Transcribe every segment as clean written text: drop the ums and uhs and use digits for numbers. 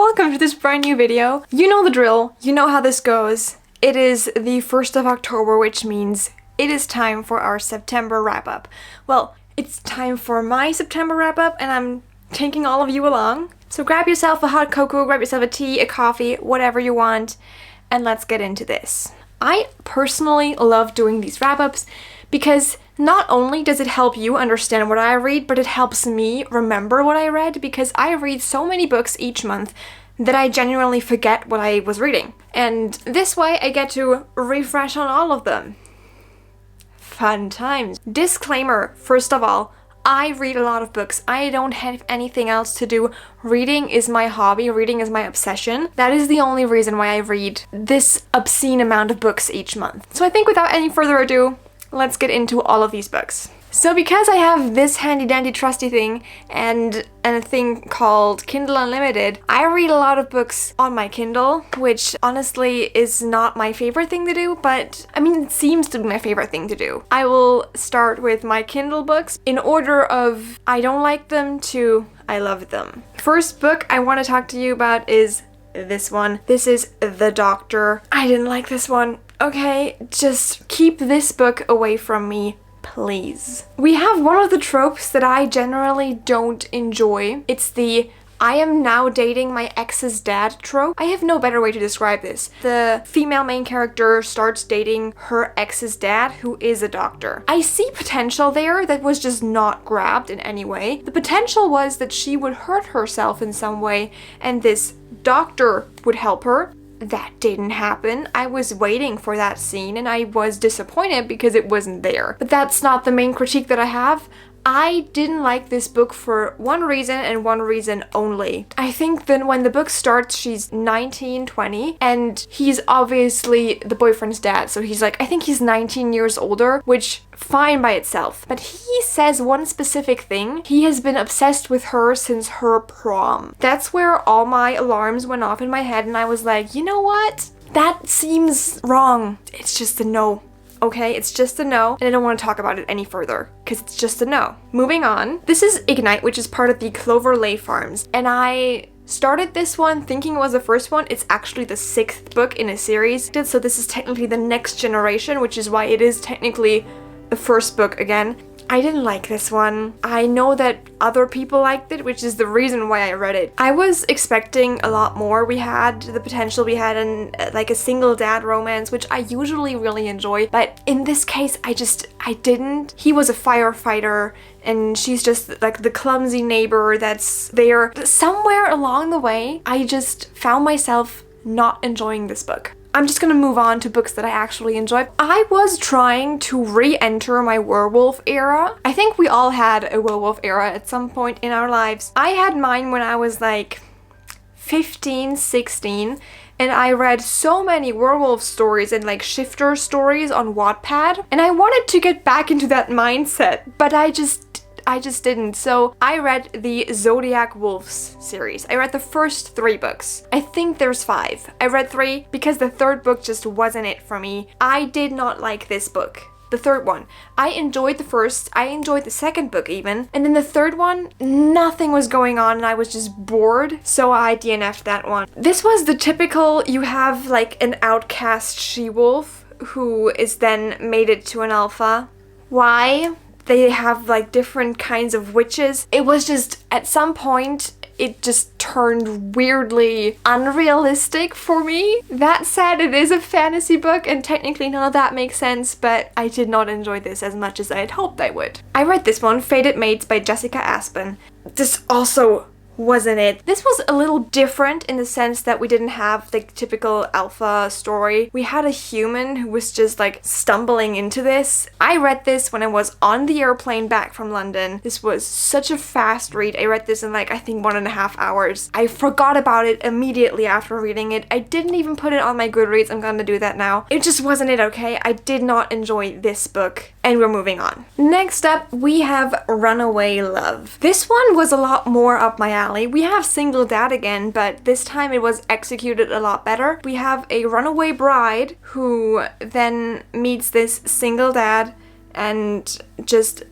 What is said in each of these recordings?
welcome to this brand new video. You know the drill, you know how this goes. It is the 1st of October, which means it is time for our September wrap-up. Well, it's time for my September wrap-up, and I'm taking all of you along. So grab yourself a hot cocoa, grab yourself a tea, a coffee, whatever you want, and let's get into this. I personally love doing these wrap-ups because not only does it help you understand what I read, but it helps me remember what I read, because I read so many books each month that I genuinely forget what I was reading. And this way I get to refresh on all of them. Fun times. Disclaimer, first of all, I read a lot of books. I don't have anything else to do. Reading is my hobby. Reading is my obsession. That is the only reason why I read this obscene amount of books each month. So I think without any further ado, let's get into all of these books. So because I have this handy dandy trusty thing and a thing called Kindle Unlimited, I read a lot of books on my Kindle, which honestly is not my favorite thing to do, but I mean, it seems to be my favorite thing to do. I will start with my Kindle books in order of I don't like them to I love them. First book I want to talk to you about is this one. This is The Doctor. I didn't like this one. Okay, just keep this book away from me, please. We have one of the tropes that I generally don't enjoy. It's the I am now dating my ex's dad trope. I have no better way to describe this. The female main character starts dating her ex's dad, who is a doctor. I see potential there that was just not grabbed in any way. The potential was that she would hurt herself in some way, and this doctor would help her. That didn't happen. I was waiting for that scene and I was disappointed because it wasn't there. But that's not the main critique that I have. I didn't like this book for one reason and one reason only. I think that when the book starts, she's 19, 20, and he's obviously the boyfriend's dad. So he's like, I think he's 19 years older, which fine by itself. But he says one specific thing. He has been obsessed with her since her prom. That's where all my alarms went off in my head, and I was like, you know what? That seems wrong. It's just a no. Okay, it's just a no, and I don't want to talk about it any further, because it's just a no. Moving on. This is Ignite, which is part of the Clover Lay Farms, and I started this one thinking it was the first one. It's actually the 6th book in a series, so this is technically the next generation, which is why it is technically the first book again. I didn't like this one. I know that other people liked it, which is the reason why I read it. I was expecting a lot more. We had the potential, we had like a single dad romance, which I usually really enjoy, but in this case, I didn't. He was a firefighter, and she's just like the clumsy neighbor that's there. Somewhere along the way, I just found myself not enjoying this book. I'm just gonna move on to books that I actually enjoy. I was trying to re-enter my werewolf era. I think we all had a werewolf era at some point in our lives. I had mine when I was like 15, 16, and I read so many werewolf stories and like shifter stories on Wattpad, and I wanted to get back into that mindset, but I just didn't. So I read the Zodiac Wolves series. I read the first 3 books. I think there's 5. I read 3 because the 3rd book just wasn't it for me. I did not like this book. The 3rd one. I enjoyed the first, I enjoyed the 2nd book even, and then the 3rd one, nothing was going on and I was just bored, so I DNF'd that one. This was the typical, you have like an outcast she-wolf who is then mated to an alpha. Why? They have like different kinds of witches. It was just, at some point, it just turned weirdly unrealistic for me. That said, it is a fantasy book, and technically none of that makes sense, but I did not enjoy this as much as I had hoped I would. I read this one, Fadedmates by Jessica Aspen. This also wasn't it. This was a little different in the sense that we didn't have the typical alpha story. We had a human who was just like stumbling into this. I read this when I was on the airplane back from London. This was such a fast read. I read this in like, I think 1.5 hours. I forgot about it immediately after reading it. I didn't even put it on my Goodreads. I'm gonna do that now. It just wasn't it, okay? I did not enjoy this book. And we're moving on. Next up, we have Runaway Love. This one was a lot more up my alley. We have single dad again, but this time it was executed a lot better. We have a runaway bride who then meets this single dad and just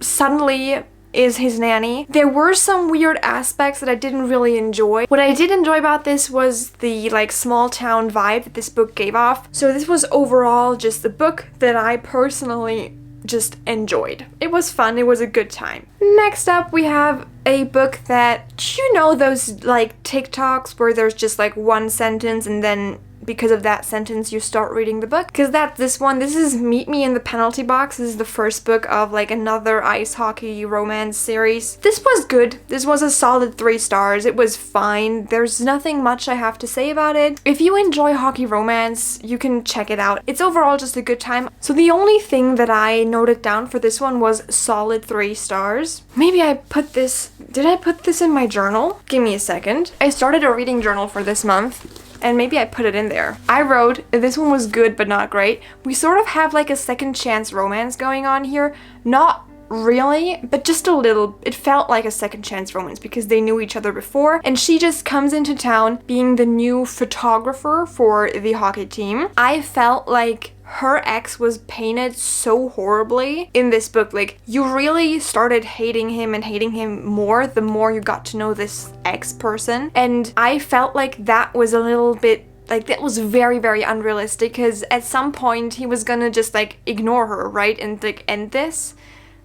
suddenly is his nanny. There were some weird aspects that I didn't really enjoy. What I did enjoy about this was the like small town vibe that this book gave off. So this was overall just a book that I personally just enjoyed. It was fun, it was a good time. Next up we have a book that, you know, those like TikToks where there's just like one sentence and then because of that sentence you start reading the book, because that's this one. This is Meet Me in the Penalty Box. This is the first book of like another ice hockey romance series. This was good. This was a solid 3 stars. It was fine. There's nothing much I have to say about it. If you enjoy hockey romance, you can check it out. It's overall just a good time. So the only thing that I noted down for this one was solid 3 stars. Maybe I put this, did I put this in my journal? Give me a second. I started a reading journal for this month, and maybe I put it in there. I wrote, this one was good but not great. We sort of have like a second chance romance going on here. Not really, but just a little. It felt like a second chance romance because they knew each other before, and she just comes into town being the new photographer for the hockey team. I felt like her ex was painted so horribly in this book. Like, you really started hating him and hating him more the more you got to know this ex person. And I felt like that was a little bit, like, that was very, very unrealistic, because at some point he was gonna just like ignore her, right? And like end this,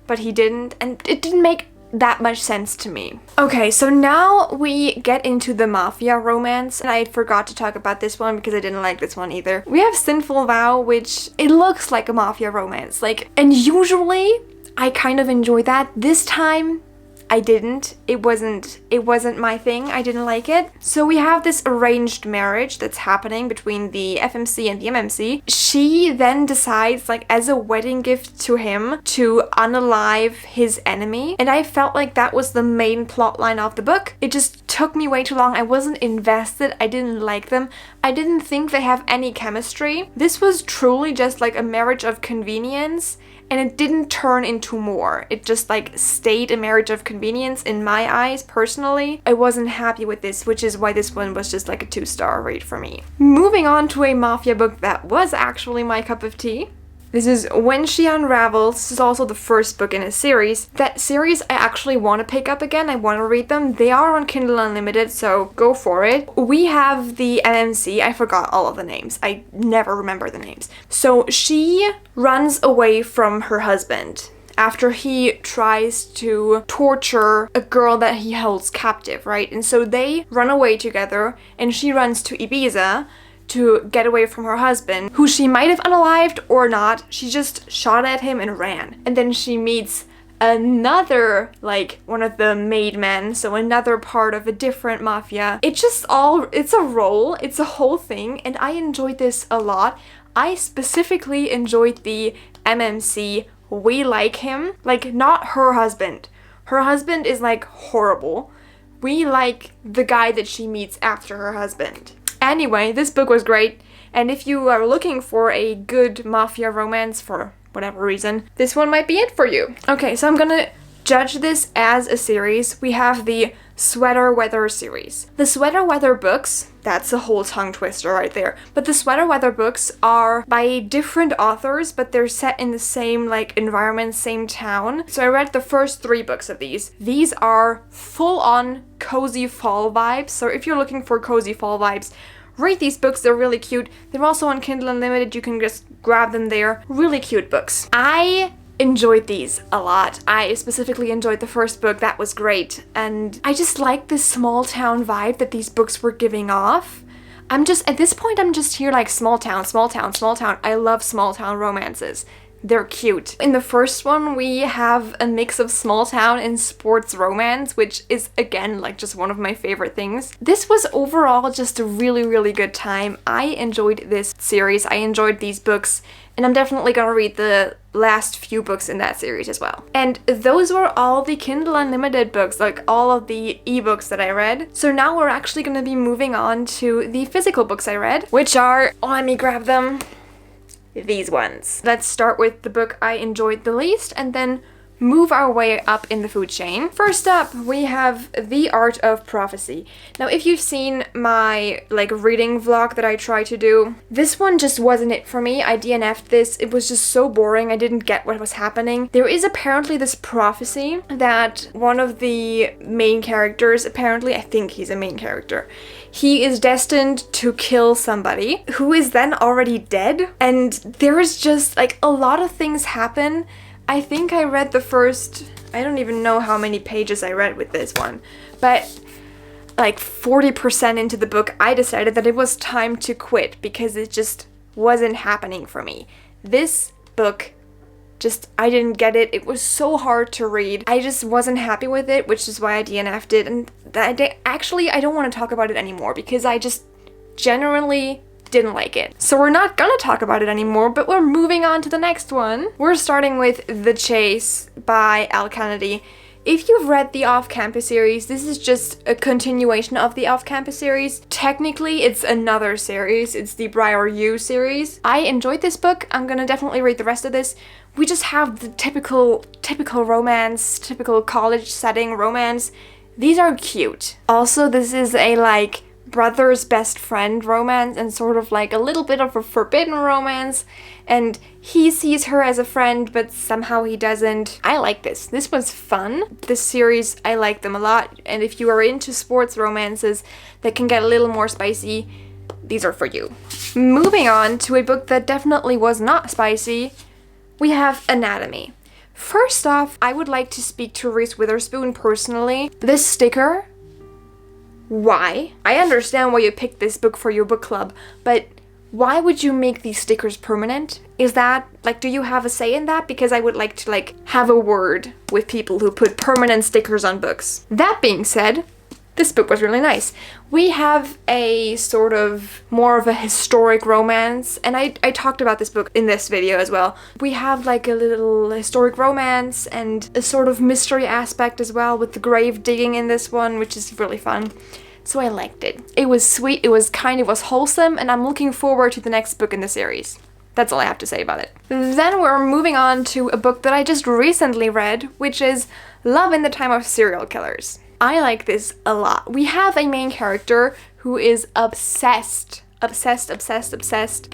but he didn't, and it didn't make that much sense to me. Okay, so now we get into the mafia romance, and I forgot to talk about this one because I didn't like this one either. We have Sinful Vow, which it looks like a mafia romance, like, and usually I kind of enjoy that. This time I didn't. It wasn't my thing. I didn't like it. So we have this arranged marriage that's happening between the FMC and the MMC. She then decides, like, as a wedding gift to him, to unalive his enemy. And I felt like that was the main plot line of the book. It just took me way too long. I wasn't invested. I didn't like them. I didn't think they have any chemistry. This was truly just like a marriage of convenience, and it didn't turn into more. It just like stayed a marriage of convenience in my eyes personally. I wasn't happy with this, which is why this one was just like a 2-star rate for me. Moving on to a mafia book that was actually my cup of tea. This is When She Unravels. This is also the first book in a series. That series I actually want to pick up again. I want to read them. They are on Kindle Unlimited, so go for it. We have the MMC. I forgot all of the names. I never remember the names. So she runs away from her husband after he tries to torture a girl that he holds captive, right? And so they run away together, and she runs to Ibiza to get away from her husband, who she might have unalived or not. She just shot at him and ran. And then she meets another, like, one of the made men, so another part of a different mafia. It's a role, it's a whole thing, and I enjoyed this a lot. I specifically enjoyed the MMC. We like him, like, not her husband. Her husband is, like, horrible. We like the guy that she meets after her husband. Anyway, this book was great, and if you are looking for a good mafia romance for whatever reason, this one might be it for you. Okay, so I'm gonna judge this as a series. We have the Sweater Weather series. The Sweater Weather books, that's a whole tongue twister right there, but the Sweater Weather books are by different authors, but they're set in the same, like, environment, same town. So I read the first 3 books of these. These are full-on cozy fall vibes, so if you're looking for cozy fall vibes, read these books. They're really cute. They're also on Kindle Unlimited. You can just grab them there. Really cute books. I enjoyed these a lot. I specifically enjoyed the first book. That was great. And I just like this small town vibe that these books were giving off. At this point, I'm just here like small town, small town, small town. I love small town romances. They're cute. In the first one, we have a mix of small town and sports romance, which is, again, like, just one of my favorite things. This was overall just a really, really good time. I enjoyed this series. I enjoyed these books, and I'm definitely gonna read the last few books in that series as well. And those were all the Kindle Unlimited books, like all of the ebooks that I read. So now we're actually gonna be moving on to the physical books I read, which are, let me grab them, these ones. Let's start with the book I enjoyed the least and then move our way up in the food chain. First up, we have The Art of Prophecy. Now, if you've seen my reading vlog that I try to do, this one just wasn't it for me. I DNF'd this. It was just so boring. I didn't get what was happening. There is apparently this prophecy that one of the main characters, apparently I think he's a main character, he is destined to kill somebody who is then already dead. And there is just a lot of things happen. I think I read the first, I don't even know how many pages I read with this one, but 40% into the book, I decided that it was time to quit because it just wasn't happening for me. This book, I didn't get it. It was so hard to read. I just wasn't happy with it, which is why I DNF'd it. And actually, I don't want to talk about it anymore because I just genuinely didn't like it. So we're not gonna talk about it anymore, but we're moving on to the next one. We're starting with The Chase by Al Kennedy. If you've read the Off-Campus series, this is just a continuation of the Off-Campus series. Technically, it's another series. It's the Briar U series. I enjoyed this book. I'm gonna definitely read the rest of this. We just have the typical romance, typical college setting romance. These are cute. Also, this is a brother's best friend romance and sort of a little bit of a forbidden romance, and he sees her as a friend but somehow he doesn't. I like this. This was fun. This series, I like them a lot, and if you are into sports romances that can get a little more spicy, these are for you. Moving on to a book that definitely was not spicy, we have Anatomy. First off, I would like to speak to Reese Witherspoon personally. This sticker, why? I understand why you picked this book for your book club, but why would you make these stickers permanent? Is that, do you have a say in that? Because I would like to, have a word with people who put permanent stickers on books. That being said, this book was really nice. We have a sort of more of a historic romance, and I talked about this book in this video as well. We have a little historic romance and a sort of mystery aspect as well with the grave digging in this one, which is really fun. So I liked it. It was sweet, it was kind, it was wholesome, and I'm looking forward to the next book in the series. That's all I have to say about it. Then we're moving on to a book that I just recently read, which is Love in the Time of Serial Killers. I like this a lot. We have a main character who is obsessed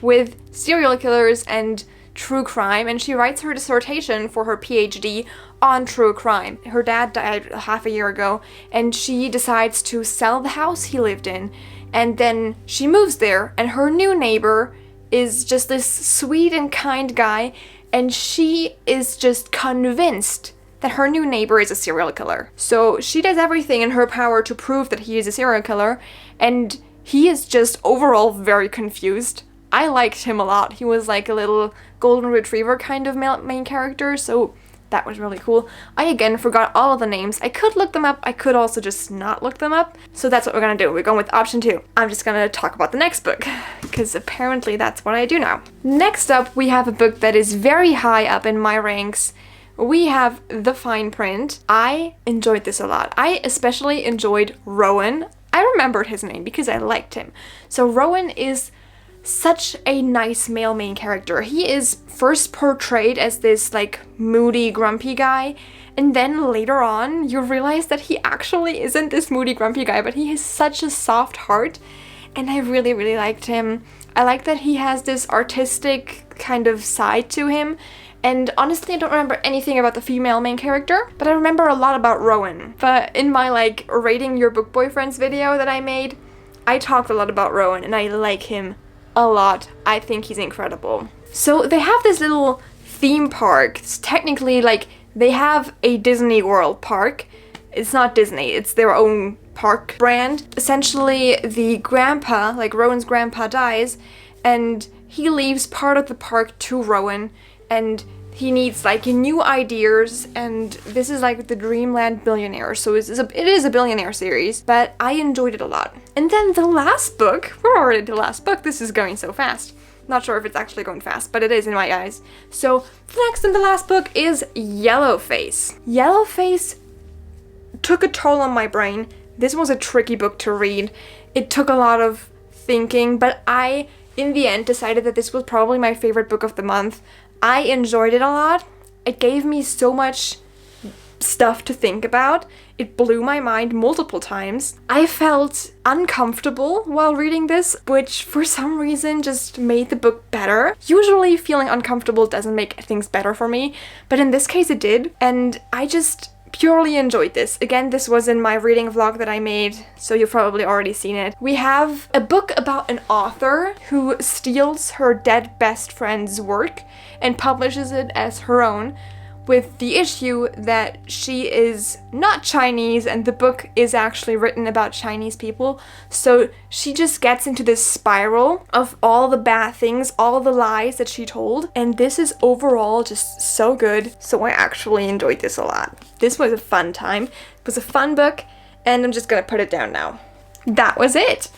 with serial killers and true crime, and she writes her dissertation for her PhD on true crime. Her dad died half a year ago, and she decides to sell the house he lived in, and then she moves there, and her new neighbor is just this sweet and kind guy, and she is just convinced that her new neighbor is a serial killer. So she does everything in her power to prove that he is a serial killer, and he is just overall very confused. I liked him a lot. He was a little golden retriever kind of main character, so that was really cool. I again forgot all of the names. I could look them up, I could also just not look them up, so that's what we're gonna do. We're going with option 2. I'm just gonna talk about the next book, because apparently that's what I do now. Next up, we have a book that is very high up in my ranks. We have The Fine Print. I enjoyed this a lot. I especially enjoyed Rowan. I remembered his name because I liked him. So Rowan is such a nice male main character. He is first portrayed as this moody, grumpy guy, and then later on you realize that he actually isn't this moody, grumpy guy, but he has such a soft heart, and I really, really liked him. I like that he has this artistic kind of side to him. And honestly, I don't remember anything about the female main character, but I remember a lot about Rowan. But in my rating your book boyfriends video that I made, I talked a lot about Rowan, and I like him a lot. I think he's incredible. So they have this little theme park. It's technically they have a Disney World park. It's not Disney, it's their own park brand. Essentially, the grandpa, Rowan's grandpa, dies, and he leaves part of the park to Rowan, and he needs new ideas, and this is the Dreamland Billionaire, so it is a billionaire series, but I enjoyed it a lot. And then the last book, we're already to the last book, this is going so fast. Not sure if it's actually going fast, but it is in my eyes. So the next and the last book is Yellowface. Yellowface took a toll on my brain. This was a tricky book to read. It took a lot of thinking, but I, in the end, decided that this was probably my favorite book of the month. I enjoyed it a lot. It gave me so much stuff to think about. It blew my mind multiple times. I felt uncomfortable while reading this, which for some reason just made the book better. Usually feeling uncomfortable doesn't make things better for me, but in this case it did, and I just purely enjoyed this. Again, this was in my reading vlog that I made, so you've probably already seen it. We have a book about an author who steals her dead best friend's work and publishes it as her own, with the issue that she is not Chinese and the book is actually written about Chinese people. So she just gets into this spiral of all the bad things, all the lies that she told. And this is overall just so good. So I actually enjoyed this a lot. This was a fun time. It was a fun book, and I'm just gonna put it down now. That was it.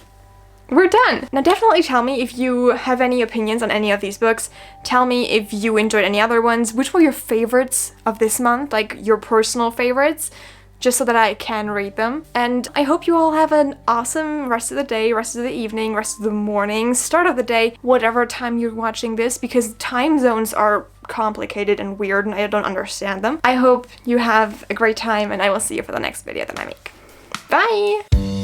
We're done! Now definitely tell me if you have any opinions on any of these books. Tell me if you enjoyed any other ones. Which were your favorites of this month? Like, your personal favorites? Just so that I can read them. And I hope you all have an awesome rest of the day, rest of the evening, rest of the morning, start of the day, whatever time you're watching this, because time zones are complicated and weird and I don't understand them. I hope you have a great time, and I will see you for the next video that I make. Bye!